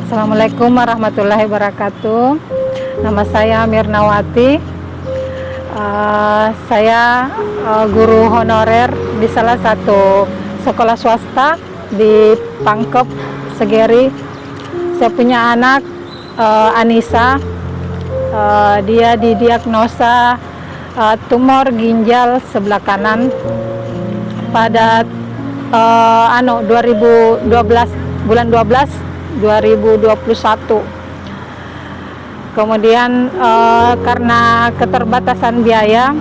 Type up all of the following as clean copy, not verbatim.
Assalamualaikum warahmatullahi wabarakatuh. Nama saya Mirnawati. Saya guru honorer di salah satu sekolah swasta di Pangkep, Segeri. Saya punya anak Anissa. Dia didiagnosa tumor ginjal sebelah kanan pada 2012 bulan 12 2021. Kemudian karena keterbatasan biaya,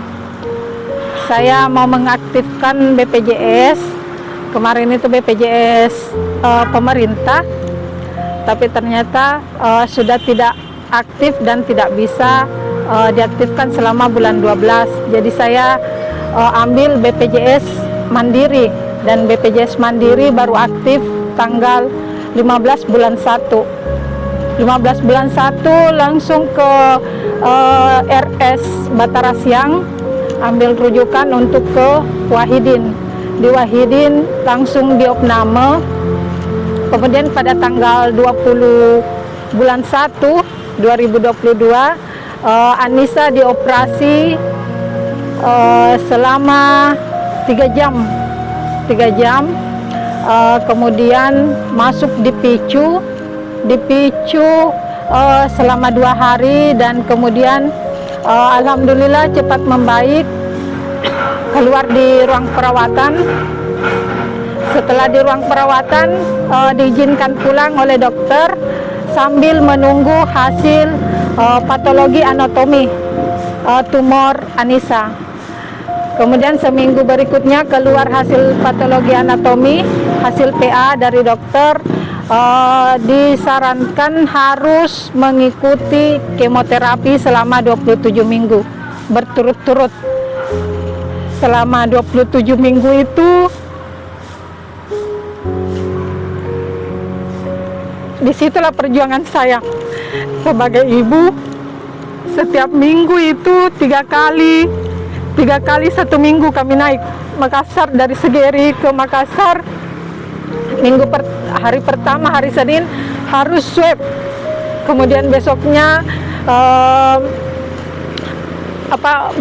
saya mau mengaktifkan BPJS. Kemarin itu BPJS pemerintah, tapi ternyata sudah tidak aktif dan tidak bisa diaktifkan selama bulan 12. Jadi saya ambil BPJS Mandiri, dan BPJS Mandiri baru aktif tanggal 15 bulan 1. 15 bulan 1 langsung ke RS Batara Siang, ambil rujukan untuk ke Wahidin. Di Wahidin langsung diopname. Kemudian pada tanggal 20 bulan 1 2022 Anissa dioperasi selama 3 jam. Kemudian masuk dipicu selama 2 hari, dan kemudian alhamdulillah cepat membaik, keluar di ruang perawatan. Setelah di ruang perawatan diizinkan pulang oleh dokter sambil menunggu hasil patologi anatomi tumor Anissa. Kemudian seminggu berikutnya keluar hasil patologi anatomi, hasil PA dari dokter. Disarankan harus mengikuti kemoterapi selama 27 minggu berturut-turut. Selama 27 minggu itu disitulah perjuangan saya sebagai ibu. Setiap minggu itu 3 kali 1 minggu kami naik Makassar, dari Segeri ke Makassar. Hari pertama, hari Senin harus swab, kemudian besoknya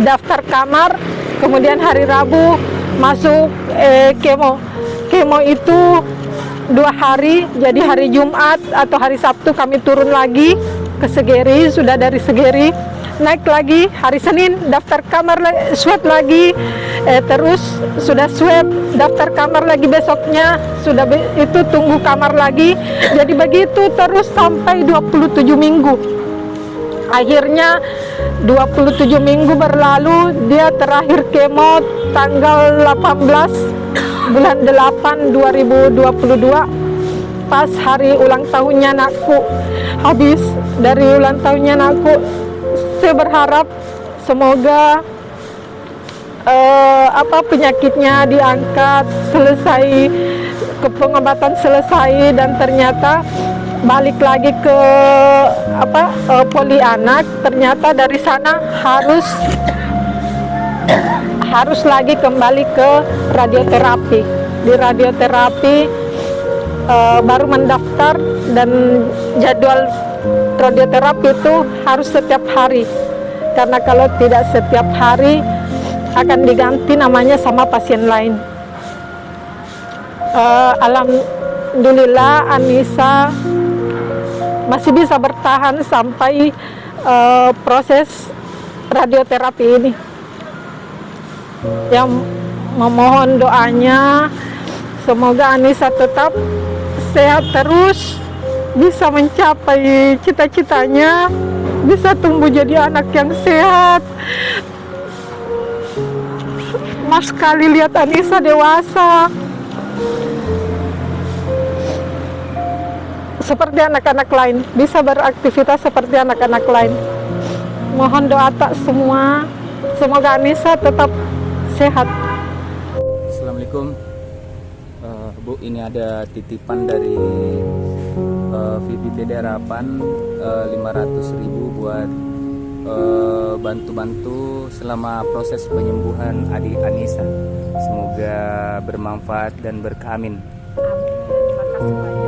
daftar kamar, kemudian hari Rabu masuk kemo itu 2 hari. Jadi hari Jumat atau hari Sabtu kami turun lagi ke Segeri. Sudah dari Segeri naik lagi, hari Senin daftar kamar, swab lagi, terus sudah swab, daftar kamar lagi, besoknya sudah itu tunggu kamar lagi. Jadi begitu terus sampai 27 minggu. Akhirnya 27 minggu berlalu, dia terakhir kemo tanggal 18 bulan 8 2022, pas hari ulang tahunnya anakku. Habis dari ulang tahunnya anakku, saya berharap semoga penyakitnya diangkat, selesai, pengobatan selesai, dan ternyata balik lagi ke poli anak. Ternyata dari sana harus lagi kembali ke radioterapi. Di radioterapi baru mendaftar, dan jadwal radioterapi itu harus setiap hari, karena kalau tidak setiap hari akan diganti namanya sama pasien lain. Alhamdulillah Anissa masih bisa bertahan sampai proses radioterapi ini. Yang memohon doanya semoga Anissa tetap sehat terus, bisa mencapai cita-citanya, bisa tumbuh jadi anak yang sehat. Mas sekali lihat Anissa dewasa seperti anak-anak lain, bisa beraktivitas seperti anak-anak lain. Mohon doa tak semua, semoga Anissa tetap sehat. Assalamualaikum. Bu, ini ada titipan dari VPPD Harapan, 500.000 buat bantu-bantu selama proses penyembuhan adik Anissa. Semoga bermanfaat dan berkah. Amin. Terima kasih banyak.